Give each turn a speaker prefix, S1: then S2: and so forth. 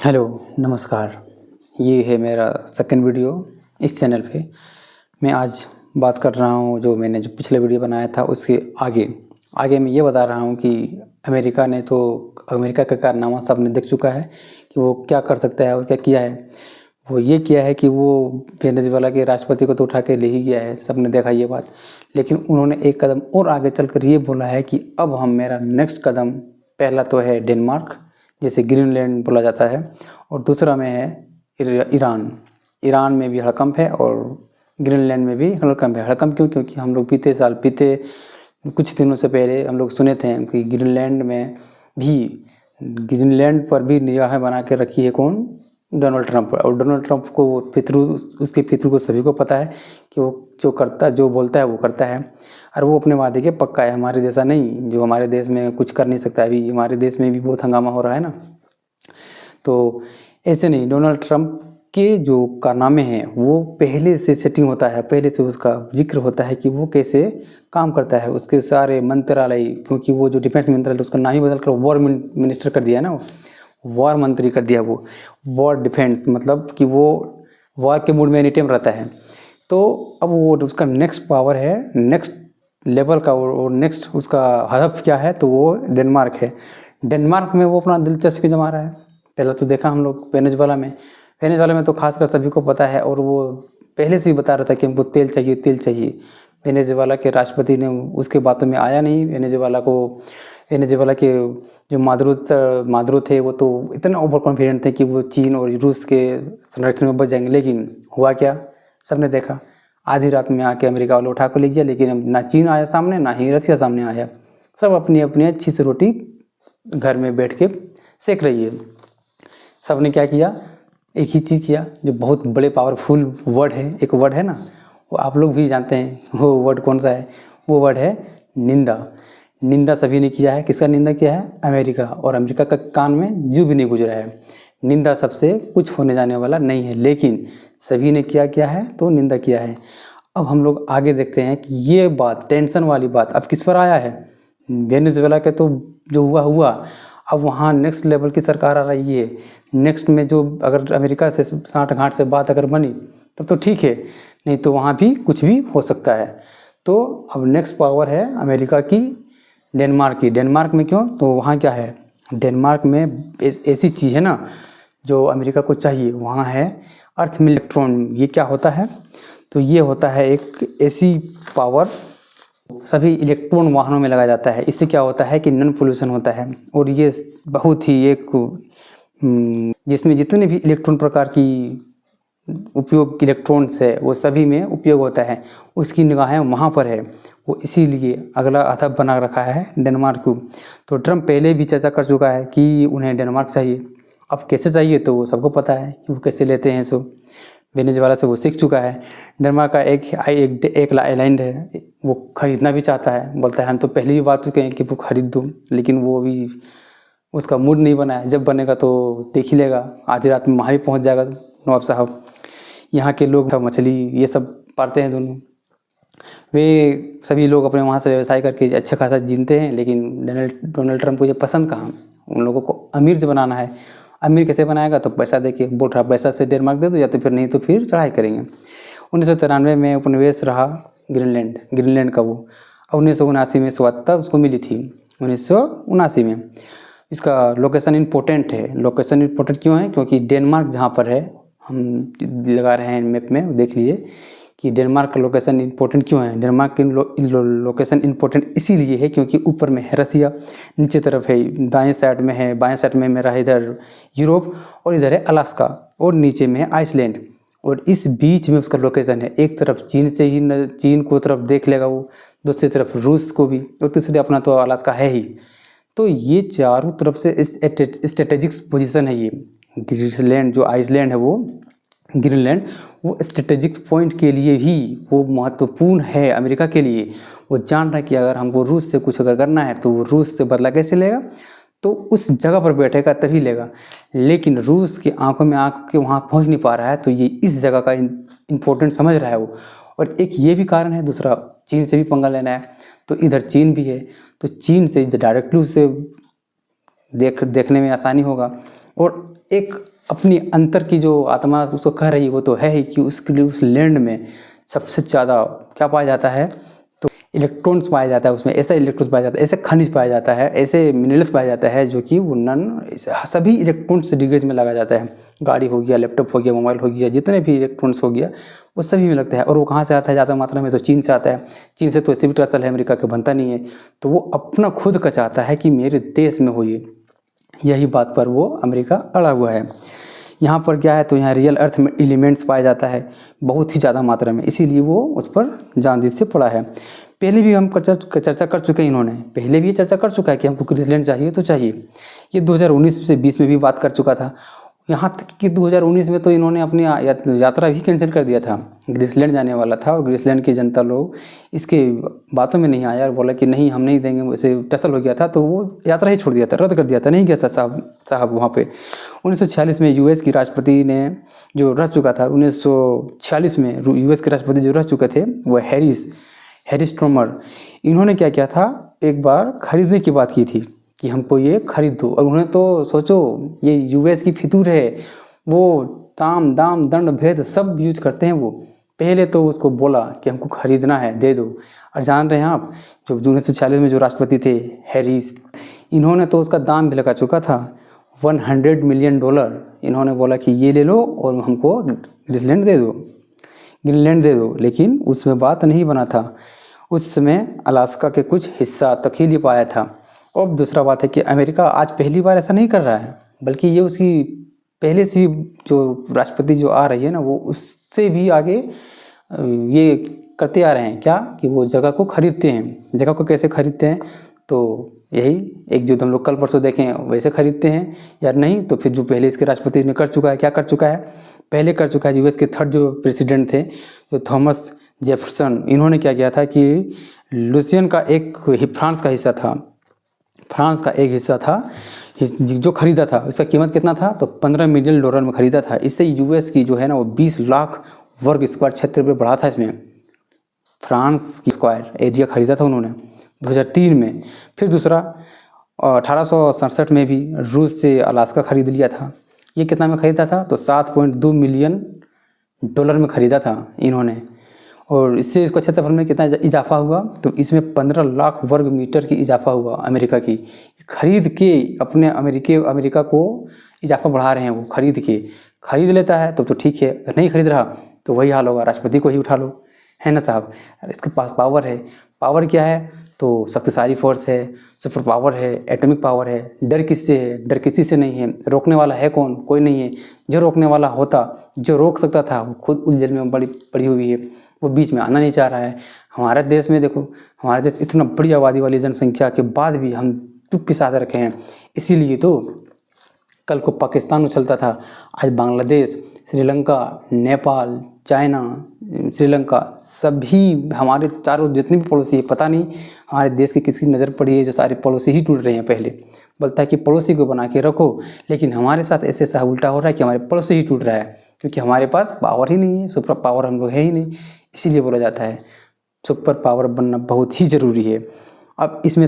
S1: Hello, नमस्कार। ये है मेरा सेकंड वीडियो इस चैनल पे। मैं आज बात कर रहा हूँ जो मैंने जो पिछले वीडियो बनाया था उसके आगे मैं ये बता रहा हूँ कि अमेरिका का कारनामा सबने देख चुका है कि वो क्या कर सकता है और क्या किया है। वो ये किया है कि वो वेनेजुएला के राष्ट्रपति को तो उठा के ले ही गया है, सबने देखा ये बात। लेकिन उन्होंने एक कदम और आगे चलकर ये बोला है कि अब हम मेरा नेक्स्ट कदम, पहला तो है डेनमार्क, जिसे ग्रीनलैंड बोला जाता है, और दूसरा में है ईरान। ईरान में भी हड़कंप है और ग्रीनलैंड में भी हड़कंप है। हड़कंप क्यों? क्योंकि हम लोग बीते कुछ दिनों से पहले हम लोग सुने थे कि ग्रीनलैंड पर भी निगाहें बना के रखी है कौन? Donald Trump. और डोनाल्ड ट्रंप को उसके फितूर को सभी को पता है कि वो जो बोलता है वो करता है, और वो अपने वादे के पक्का है। हमारे जैसा नहीं, जो हमारे देश में कुछ कर नहीं सकता। अभी हमारे देश में भी बहुत हंगामा हो रहा है ना। तो ऐसे नहीं, डोनाल्ड ट्रंप के जो कारनामे हैं वो पहले से सेटिंग होता है, पहले से उसका जिक्र होता है कि वो कैसे काम करता है। उसके सारे मंत्रालय, क्योंकि वो जो डिफेंस मंत्रालय उसका नाम ही बदल कर वॉर मिनिस्टर कर दिया ना, वॉर मंत्री कर दिया वो। वॉर डिफेंस मतलब कि वो वॉर के मूड में एनी टाइम रहता है। तो अब वो उसका नेक्स्ट पावर है, नेक्स्ट लेवल का, और नेक्स्ट उसका हदफ क्या है? तो वो डेनमार्क है। डेनमार्क में वो अपना दिलचस्पी जमा रहा है। पहले तो देखा हम लोग वेनेजुएला में तो खासकर सभी को पता है, और वो पहले से ही बता रहा था कि हमको तेल चाहिए। वेनेजुएला के राष्ट्रपति ने उसके बातों में आया नहीं। वेनेजुएला के जो मादरू थे वो तो इतना ओवर कॉन्फिडेंट थे कि वो चीन और रूस के संरक्षण में बच जाएंगे। लेकिन हुआ क्या? सबने देखा, आधी रात में आके अमेरिका वाले उठा को ले गया। लेकिन अब ना चीन आया सामने, ना ही रसिया सामने आया। सब अपनी अपनी अच्छी से रोटी घर में बैठ के सेक रही है। सब ने क्या किया? एक ही चीज़ किया जो बहुत बड़े पावरफुल वर्ड है। एक वर्ड है ना, वो आप लोग भी जानते हैं। वो वर्ड कौन सा है? वो वर्ड है निंदा। निंदा सभी ने किया है। किसका निंदा किया है? अमेरिका। और अमेरिका का कान में जू भी नहीं गुजरा है। निंदा सबसे कुछ होने जाने वाला नहीं है, लेकिन सभी ने क्या किया है? तो निंदा किया है। अब हम लोग आगे देखते हैं कि ये बात, टेंशन वाली बात, अब किस पर आया है? वेनेजुएला के तो जो हुआ, अब वहाँ नेक्स्ट लेवल की सरकार आ रही है। नेक्स्ट में जो अगर अमेरिका से साँठ-गाँठ से बात अगर बनी तब तो ठीक है, नहीं तो वहाँ भी कुछ भी हो सकता है। तो अब नेक्स्ट पावर है अमेरिका की डेनमार्क की। डेनमार्क में क्यों? तो वहाँ क्या है? डेनमार्क में ऐसी चीज़ है ना जो अमेरिका को चाहिए। वहाँ है अर्थ में इलेक्ट्रॉन। ये क्या होता है? तो ये होता है एक ऐसी पावर, सभी इलेक्ट्रॉन वाहनों में लगाया जाता है। इससे क्या होता है कि नॉन पोल्यूशन होता है। और ये बहुत ही एक जिसमें जितने भी इलेक्ट्रॉन प्रकार की उपयोग इलेक्ट्रॉन्स है वो सभी में उपयोग होता है। उसकी निगाहें वहाँ पर है। वो इसीलिए अगला हदफ बना रखा है डेनमार्क को। तो ट्रंप पहले भी चर्चा कर चुका है कि उन्हें डेनमार्क चाहिए। अब कैसे चाहिए तो वो सबको पता है कि वो कैसे लेते हैं। सो वेनेजुएला से वो सीख चुका है। डेनमार्क का एक आइलैंड है, वो खरीदना भी चाहता है। बोलता है हम तो पहले ही बात चुके हैं कि वो खरीद दो, लेकिन वो भी उसका मूड नहीं बना है। जब बनेगा तो देख ही लेगा। आधी रात में वहाँ भी पहुँच जाएगा नवाब साहब। यहाँ के लोग मछली ये सब पालते हैं दोनों। वे सभी लोग अपने वहाँ से व्यवसाय करके अच्छा खासा जीते हैं। लेकिन डोनाल्ड ट्रंप को ये पसंद कहाँ? उन लोगों को अमीर जो बनाना है। अमीर कैसे बनाएगा? तो पैसा देके बोल रहा, पैसा से डेनमार्क दे दो, या तो फिर नहीं तो फिर चढ़ाई करेंगे। 1993 में उपनिवेश रहा ग्रीनलैंड का वो। 1979 में स्वायत्तता उसको मिली थी, 1979 में। इसका लोकेशन इम्पोर्टेंट है। लोकेशन इम्पोर्टेंट क्यों है? क्योंकि डेनमार्क जहाँ पर है, हम लगा रहे हैं मैप में, देख लीजिए कि डेनमार्क का लोकेशन इम्पोर्टेंट क्यों है। डेनमार्क की लोकेशन इम्पोर्टेंट इसीलिए है क्योंकि ऊपर में है रसिया, नीचे तरफ है, दाएं साइड में है, बाएं साइड में मेरा इधर यूरोप, और इधर है अलास्का, और नीचे में है आइसलैंड। और इस बीच में उसका लोकेशन है। एक तरफ चीन से ही चीन को तरफ देख लेगा वो, दूसरी तरफ रूस को भी, और तीसरी अपना तो अलास्का है ही। तो ये चारों तरफ से स्ट्रेटेजिक पोजीशन है। ये ग्रीनलैंड जो आइसलैंड है, वो ग्रीनलैंड, वो स्ट्रेटेजिक पॉइंट के लिए ही वो महत्वपूर्ण है अमेरिका के लिए। वो जान रहा है कि अगर हमको रूस से कुछ अगर करना है तो वो रूस से बदला कैसे लेगा? तो उस जगह पर बैठेगा तभी लेगा। लेकिन रूस की आंखों में आंख के वहाँ पहुँच नहीं पा रहा है, तो ये इस जगह का इम्पोर्टेंट समझ रहा है वो। और एक ये भी कारण है, दूसरा चीन से भी पंगा लेना है, तो इधर चीन भी है। तो चीन से डायरेक्टली उसे देखने में आसानी होगा। और एक अपनी अंतर की जो आत्मा उसको कह रही है वो तो है ही कि उसके लिए उस लैंड में सबसे ज़्यादा क्या पाया जाता है, तो इलेक्ट्रॉन्स पाया जाता है, उसमें ऐसा इलेक्ट्रॉन्स पाया जाता है, ऐसे खनिज पाया जाता है, ऐसे मिनरल्स पाया जाता है जो कि वो सभी इलेक्ट्रॉन्स डिग्रीज में लगा जाता है। गाड़ी हो गया, लैपटॉप हो गया, मोबाइल हो गया, जितने भी इलेक्ट्रॉन्स हो गया वो सभी में लगता है। और वो कहाँ से आता है ज़्यादा मात्रा में, तो चीन से आता है। चीन से तो ऐसे भी ट्रसल है, अमेरिका के बनता नहीं है, तो वो अपना खुद का चाहता है कि मेरे देश में हो ये, यही बात पर वो अमेरिका अड़ा हुआ है। यहाँ पर क्या है, तो यहाँ रियल अर्थ में एलिमेंट्स पाया जाता है बहुत ही ज़्यादा मात्रा में, इसीलिए वो उस पर जान से पड़ा है। पहले भी हम चर्चा कर चुके हैं, इन्होंने पहले भी ये चर्चा कर चुका है कि हमको ग्रीसलैंड चाहिए तो चाहिए। ये 2019 से 20 में भी बात कर चुका था। यहाँ तक कि 2019 में तो इन्होंने अपनी यात्रा भी कैंसिल कर दिया था। ग्रीसलैंड जाने वाला था और ग्रीसलैंड की जनता लोग इसके बातों में नहीं आया और बोला कि नहीं हम नहीं देंगे, वैसे टसल हो गया था, तो वो यात्रा ही छोड़ दिया था, रद्द कर दिया था, नहीं गया था साहब वहाँ पे। 1946 में यूएस की राष्ट्रपति ने जो रह चुका था, 1946 में यूएस के राष्ट्रपति जो रह चुके थे वो हैरिस ट्रूमर, इन्होंने क्या किया था, एक बार खरीदने की बात की थी कि हमको ये खरीद दो। और उन्हें तो सोचो ये यूएस की फितूर है, वो ताम दाम दंड भेद सब यूज करते हैं। वो पहले तो उसको बोला कि हमको खरीदना है, दे दो। और जान रहे हैं आप, जो 1946 में जो राष्ट्रपति थे हैरिस, इन्होंने तो उसका दाम भी लगा चुका था, $100 मिलियन। इन्होंने बोला कि ये ले लो और हमको ग्रीसलैंड दे दो, लेकिन उसमें बात नहीं बना था। उस समय अलास्का के कुछ हिस्सा तक ही ले पाया था। और दूसरा बात है कि अमेरिका आज पहली बार ऐसा नहीं कर रहा है, बल्कि ये उसकी पहले से जो राष्ट्रपति जो आ रही है ना, वो उससे भी आगे ये करते आ रहे हैं क्या, कि वो जगह को खरीदते हैं। जगह को कैसे खरीदते हैं, तो यही एक जो हम लोग कल परसों देखें वैसे खरीदते हैं, या नहीं तो फिर जो पहले इसके राष्ट्रपति ने कर चुका है, क्या कर चुका है, पहले कर चुका है। यूएस के थर्ड जो प्रेसिडेंट थे, जो थॉमस जेफरसन, इन्होंने क्या किया था कि लुसियन का एक फ्रांस का एक हिस्सा था जो खरीदा था। उसका कीमत कितना था, तो $15 मिलियन में खरीदा था। इससे यूएस की जो है ना वो 20 लाख वर्ग स्क्वायर क्षेत्र पे बढ़ा था। इसमें फ्रांस की स्क्वायर एरिया खरीदा था उन्होंने 2003 में। फिर दूसरा 1867 में भी रूस से अलास्का खरीद लिया था। ये कितना में खरीदा था, तो $7.2 मिलियन में खरीदा था इन्होंने। और इससे इसको क्षेत्रफल में कितना इजाफा हुआ, तो इसमें 15 लाख वर्ग मीटर की इजाफा हुआ अमेरिका की। खरीद के अपने अमेरिका को इजाफा बढ़ा रहे हैं। वो खरीद लेता है तो ठीक है, नहीं खरीद रहा तो वही हाल होगा, राष्ट्रपति को ही उठा लो, है ना साहब। इसके पास पावर है। पावर क्या है, तो शक्तिशाली फोर्स है, सुपर पावर है, एटॉमिक पावर है। डर किससे है, डर किसी से नहीं है। रोकने वाला है कौन, कोई नहीं है। जो रोकने वाला होता, जो रोक सकता था, वो खुद उलझन में पड़ी हुई है, वो बीच में आना नहीं चाह रहा है। हमारे देश में देखो, हमारे देश इतना बड़ी आबादी वाली जनसंख्या के बाद भी हम चुप के साथ रखे हैं। इसीलिए तो कल को पाकिस्तान उछलता था, आज बांग्लादेश, श्रीलंका, नेपाल, चाइना, श्रीलंका, सभी हमारे चारों जितनी भी पड़ोसी है, पता नहीं हमारे देश की किसकी नज़र पड़ी है जो सारे पड़ोसी ही टूट रहे हैं। पहले बोलता है कि पड़ोसी को बना के रखो, लेकिन हमारे साथ ऐसा उल्टा हो रहा है कि हमारे पड़ोसी ही टूट रहा है, क्योंकि हमारे पास पावर ही नहीं है, सुपर पावर हम लोग है ही नहीं। इसीलिए बोला जाता है सुपर पावर बनना बहुत ही ज़रूरी है। अब इसमें